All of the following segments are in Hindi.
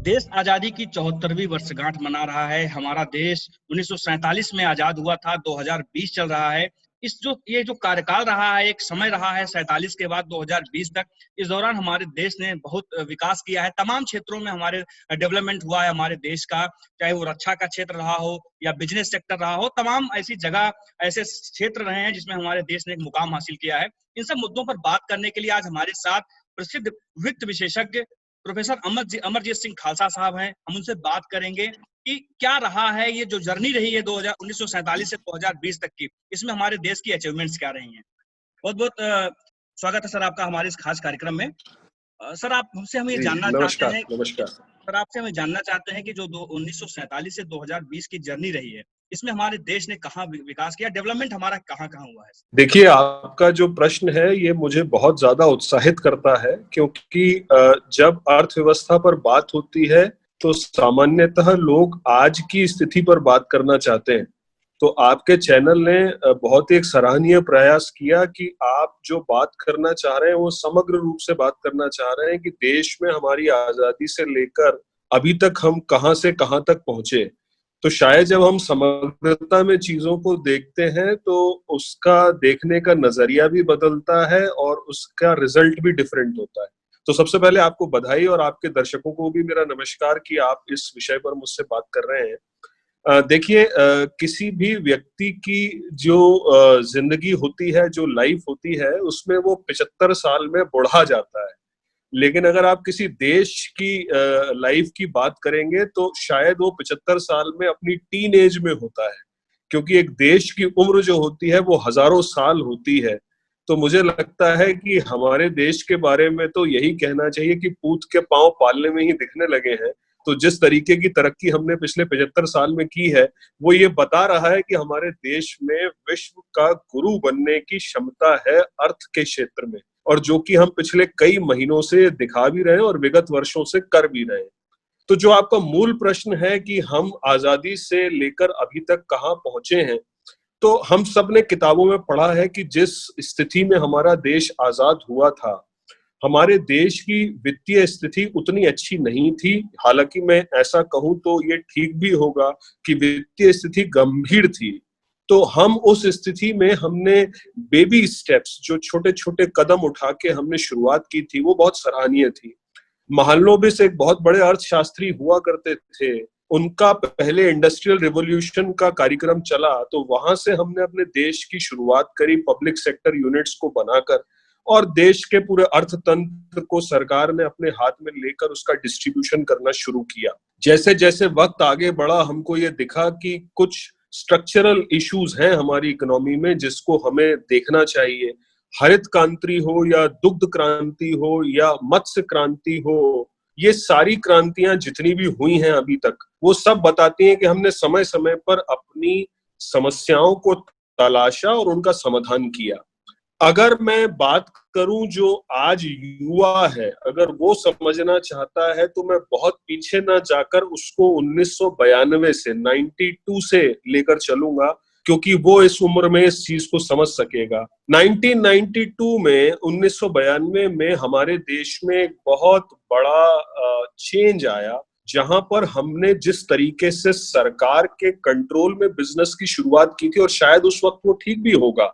देश आजादी की 74वीं वर्षगांठ मना रहा है। हमारा देश 1947 में आजाद हुआ था, 2020 चल रहा है। ये जो कार्यकाल रहा है, एक समय रहा है 47 के बाद 2020 तक। इस दौरान हमारे देश ने बहुत विकास किया है, तमाम क्षेत्रों में हमारे डेवलपमेंट हुआ है हमारे देश का, चाहे वो रक्षा का क्षेत्र रहा हो या बिजनेस सेक्टर रहा हो। तमाम ऐसी जगह, ऐसे क्षेत्र रहे हैं जिसमें हमारे देश ने एक मुकाम हासिल किया है। इन सब मुद्दों पर बात करने के लिए आज हमारे साथ प्रसिद्ध वित्त विशेषज्ञ प्रोफेसर अमरजीत सिंह खालसा साहब हैं। हम उनसे बात करेंगे कि क्या रहा है ये जो जर्नी रही है 1947 से 2020 तक की, इसमें हमारे देश की अचीवमेंट्स क्या रही हैं। बहुत बहुत स्वागत है सर आपका हमारे इस खास कार्यक्रम में। सर आप हमसे हम ये जानना चाहते हैं नमस्कार। सर आपसे हम जानना चाहते हैं कि जो 1947 से 2020 की जर्नी रही है, इसमें हमारे देश ने कहाँ विकास किया, डेवलपमेंट हमारा कहाँ कहाँ हुआ है। देखिए, आपका जो प्रश्न है ये मुझे बहुत ज्यादा उत्साहित करता है, क्योंकि जब अर्थव्यवस्था पर बात होती है तो सामान्यतः लोग आज की स्थिति पर बात करना चाहते हैं। तो आपके चैनल ने बहुत ही एक सराहनीय प्रयास किया कि आप जो बात करना चाह रहे हैं वो समग्र रूप से बात करना चाह रहे हैं कि देश में हमारी आजादी से लेकर अभी तक हम कहां से कहां तक पहुंचे। तो शायद जब हम समग्रता में चीजों को देखते हैं तो उसका देखने का नजरिया भी बदलता है और उसका रिजल्ट भी डिफरेंट होता है। तो सबसे पहले आपको बधाई और आपके दर्शकों को भी मेरा नमस्कार कि आप इस विषय पर मुझसे बात कर रहे हैं। देखिए, किसी भी व्यक्ति की जो जिंदगी होती है, जो लाइफ होती है, उसमें वो 75 साल में बुढ़ा जाता है। लेकिन अगर आप किसी देश की लाइफ की बात करेंगे तो शायद वो 75 साल में अपनी टीन एज में होता है, क्योंकि एक देश की उम्र जो होती है वो हजारों साल होती है। तो मुझे लगता है कि हमारे देश के बारे में तो यही कहना चाहिए कि पूत के पांव पालने में ही दिखने लगे हैं। तो जिस तरीके की तरक्की हमने पिछले 75 साल में की है, वो ये बता रहा है कि हमारे देश में विश्व का गुरु बनने की क्षमता है अर्थ के क्षेत्र में, और जो कि हम पिछले कई महीनों से दिखा भी रहे हैं और विगत वर्षों से कर भी रहे हैं। तो जो आपका मूल प्रश्न है कि हम आजादी से लेकर अभी तक कहां पहुंचे हैं, तो हम सब ने किताबों में पढ़ा है कि जिस स्थिति में हमारा देश आजाद हुआ था, हमारे देश की वित्तीय स्थिति उतनी अच्छी नहीं थी। हालांकि मैं ऐसा कहूं तो ये ठीक भी होगा कि वित्तीय स्थिति गंभीर थी। तो हम उस स्थिति में हमने बेबी स्टेप्स, जो छोटे छोटे कदम उठा के हमने शुरुआत की थी, वो बहुत सराहनीय थी। मोहल्लों में से एक बहुत बड़े अर्थशास्त्री हुआ करते थे, उनका पहले इंडस्ट्रियल रिवॉल्यूशन का कार्यक्रम चला, तो वहां से हमने अपने देश की शुरुआत करी पब्लिक सेक्टर यूनिट्स को बनाकर, और देश के पूरे अर्थतंत्र को सरकार ने अपने हाथ में लेकर उसका डिस्ट्रीब्यूशन करना शुरू किया। जैसे जैसे वक्त आगे बढ़ा, हमको ये दिखा कि कुछ स्ट्रक्चरल इश्यूज हैं हमारी इकोनॉमी में जिसको हमें देखना चाहिए। हरित क्रांति हो या दुग्ध क्रांति हो या मत्स्य क्रांति हो, ये सारी क्रांतियां जितनी भी हुई हैं अभी तक, वो सब बताती हैं कि हमने समय समय पर अपनी समस्याओं को तलाशा और उनका समाधान किया। अगर मैं बात करूं जो आज युवा है, अगर वो समझना चाहता है तो मैं बहुत पीछे ना जाकर उसको 1992 से 92 से लेकर चलूंगा, क्योंकि वो इस उम्र में इस चीज को समझ सकेगा। 1992 में 1992 में हमारे देश में एक बहुत बड़ा चेंज आया, जहां पर हमने जिस तरीके से सरकार के कंट्रोल में बिजनेस की शुरुआत की थी, और शायद उस वक्त वो ठीक भी होगा,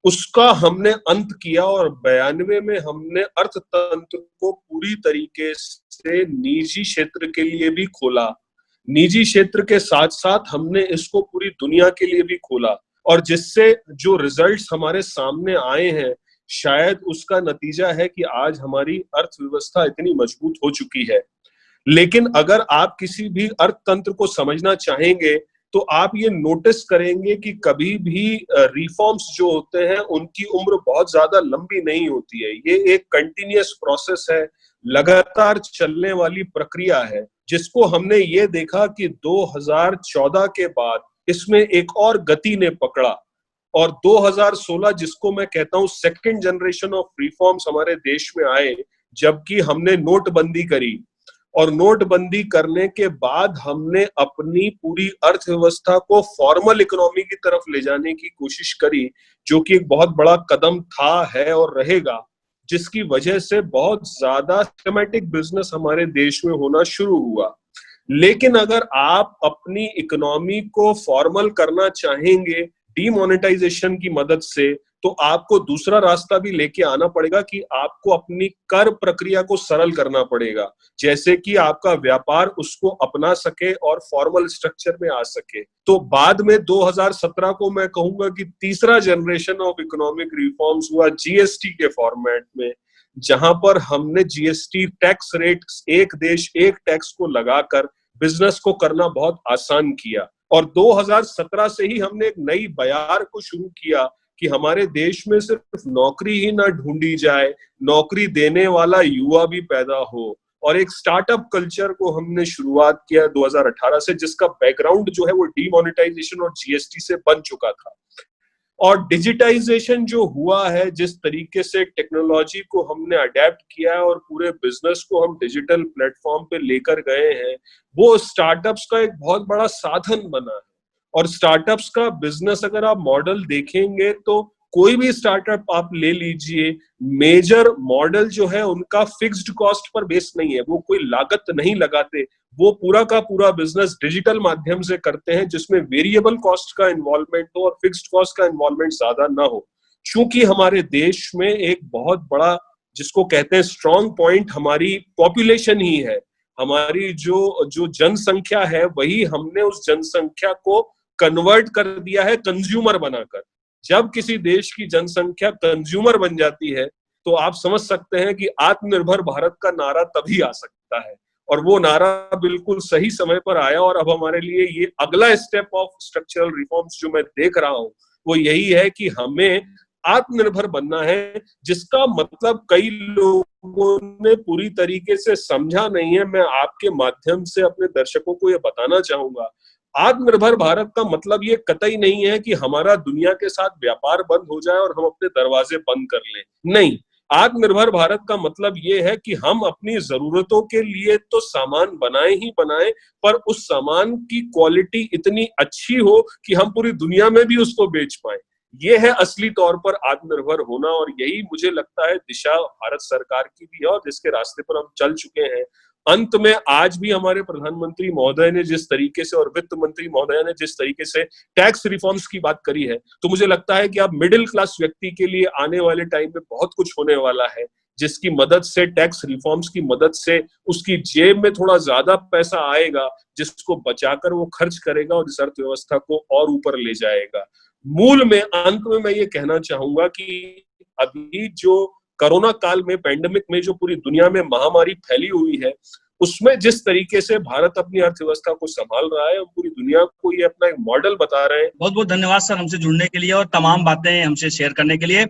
उसका हमने अंत किया और 92 में हमने अर्थतंत्र को पूरी तरीके से निजी क्षेत्र के लिए भी खोला। निजी क्षेत्र के साथ साथ हमने इसको पूरी दुनिया के लिए भी खोला, और जिससे जो रिजल्ट्स हमारे सामने आए हैं, शायद उसका नतीजा है कि आज हमारी अर्थव्यवस्था इतनी मजबूत हो चुकी है। लेकिन अगर आप किसी भी अर्थतंत्र को समझना चाहेंगे तो आप ये नोटिस करेंगे कि कभी भी रिफॉर्म्स जो होते हैं उनकी उम्र बहुत ज्यादा लंबी नहीं होती है। ये एक कंटिन्यूअस प्रोसेस है, लगातार चलने वाली प्रक्रिया है, जिसको हमने ये देखा कि 2014 के बाद इसमें एक और गति ने पकड़ा, और 2016 जिसको मैं कहता हूं सेकंड जनरेशन ऑफ रिफॉर्म्स हमारे देश में आए, जबकि हमने नोटबंदी करी, और नोटबंदी करने के बाद हमने अपनी पूरी अर्थव्यवस्था को फॉर्मल इकोनॉमी की तरफ ले जाने की कोशिश करी, जो कि एक बहुत बड़ा कदम था, है और रहेगा। जिसकी वजह से बहुत ज्यादा सिस्टमैटिक बिजनेस हमारे देश में होना शुरू हुआ। लेकिन अगर आप अपनी इकोनॉमी को फॉर्मल करना चाहेंगे डीमोनेटाइजेशन की मदद से, तो आपको दूसरा रास्ता भी लेके आना पड़ेगा कि आपको अपनी कर प्रक्रिया को सरल करना पड़ेगा, जैसे कि आपका व्यापार उसको अपना सके और फॉर्मल स्ट्रक्चर में आ सके। तो बाद में 2017 को मैं कहूंगा कि तीसरा जनरेशन ऑफ इकोनॉमिक रिफॉर्म्स हुआ जीएसटी के फॉर्मेट में, जहां पर हमने जीएसटी टैक्स रेट एक देश एक टैक्स को लगाकर बिजनेस को करना बहुत आसान किया। और 2017 से ही हमने एक नई बयार को शुरू किया कि हमारे देश में सिर्फ नौकरी ही ना ढूंढी जाए, नौकरी देने वाला युवा भी पैदा हो। और एक स्टार्टअप कल्चर को हमने शुरुआत किया 2018 से, जिसका बैकग्राउंड जो है वो डीमोनेटाइजेशन और जीएसटी से बन चुका था। और डिजिटाइजेशन जो हुआ है, जिस तरीके से टेक्नोलॉजी को हमने अडेप्ट किया है और पूरे बिजनेस को हम डिजिटल प्लेटफॉर्म पे लेकर गए हैं, वो स्टार्टअप्स का एक बहुत बड़ा साधन बना है। और स्टार्टअप्स का बिजनेस अगर आप मॉडल देखेंगे तो कोई भी स्टार्टअप आप ले लीजिए, मेजर मॉडल जो है उनका फिक्स्ड कॉस्ट पर बेस नहीं है, वो कोई लागत नहीं लगाते, वो पूरा का पूरा बिजनेस डिजिटल माध्यम से करते हैं, जिसमें वेरिएबल कॉस्ट का इन्वॉल्वमेंट हो और फिक्स्ड कॉस्ट का इन्वॉल्वमेंट ज्यादा ना हो। चूंकि हमारे देश में एक बहुत बड़ा, जिसको कहते हैं स्ट्रॉन्ग पॉइंट, हमारी पॉपुलेशन ही है, हमारी जो जनसंख्या है, वही हमने उस जनसंख्या को कन्वर्ट कर दिया है कंज्यूमर बनाकर। जब किसी देश की जनसंख्या कंज्यूमर बन जाती है, तो आप समझ सकते हैं कि आत्मनिर्भर भारत का नारा तभी आ सकता है। और वो नारा बिल्कुल सही समय पर आया। और अब हमारे लिए ये अगला स्टेप ऑफ स्ट्रक्चरल रिफॉर्म्स जो मैं देख रहा हूं, वो यही है कि हमें आत्मनिर्भर बनना है, जिसका मतलब कई लोगों ने पूरी तरीके से समझा नहीं है। मैं आपके माध्यम से अपने दर्शकों को ये बताना चाहूंगा, आत्मनिर्भर भारत का मतलब ये कतई नहीं है कि हमारा दुनिया के साथ व्यापार बंद हो जाए और हम अपने दरवाजे बंद कर लें। नहीं, आत्मनिर्भर भारत का मतलब ये है कि हम अपनी जरूरतों के लिए तो सामान बनाए ही बनाए, पर उस सामान की क्वालिटी इतनी अच्छी हो कि हम पूरी दुनिया में भी उसको बेच पाए। ये है असली तौर पर आत्मनिर्भर होना। और यही मुझे लगता है दिशा भारत सरकार की भी है और जिसके रास्ते पर हम चल चुके हैं। अंत में आज भी हमारे प्रधानमंत्री महोदय ने जिस तरीके से और वित्त मंत्री महोदय ने जिस तरीके से टैक्स रिफॉर्म्स की बात करी है, तो मुझे लगता है कि अब मिडिल क्लास व्यक्ति के लिए आने वाले टाइम में बहुत कुछ होने वाला है, जिसकी मदद से, टैक्स रिफॉर्म्स की मदद से उसकी जेब में थोड़ा ज्यादा पैसा आएगा, जिसको बचाकर वो खर्च करेगा और इस अर्थव्यवस्था को और ऊपर ले जाएगा। मूल में अंत में मैं ये कहना चाहूंगा कि अभी जो कोरोना काल में, पैंडेमिक में जो पूरी दुनिया में महामारी फैली हुई है, उसमें जिस तरीके से भारत अपनी अर्थव्यवस्था को संभाल रहा है, पूरी दुनिया को ये अपना एक मॉडल बता रहे हैं। बहुत बहुत धन्यवाद सर, हमसे जुड़ने के लिए और तमाम बातें हमसे शेयर करने के लिए।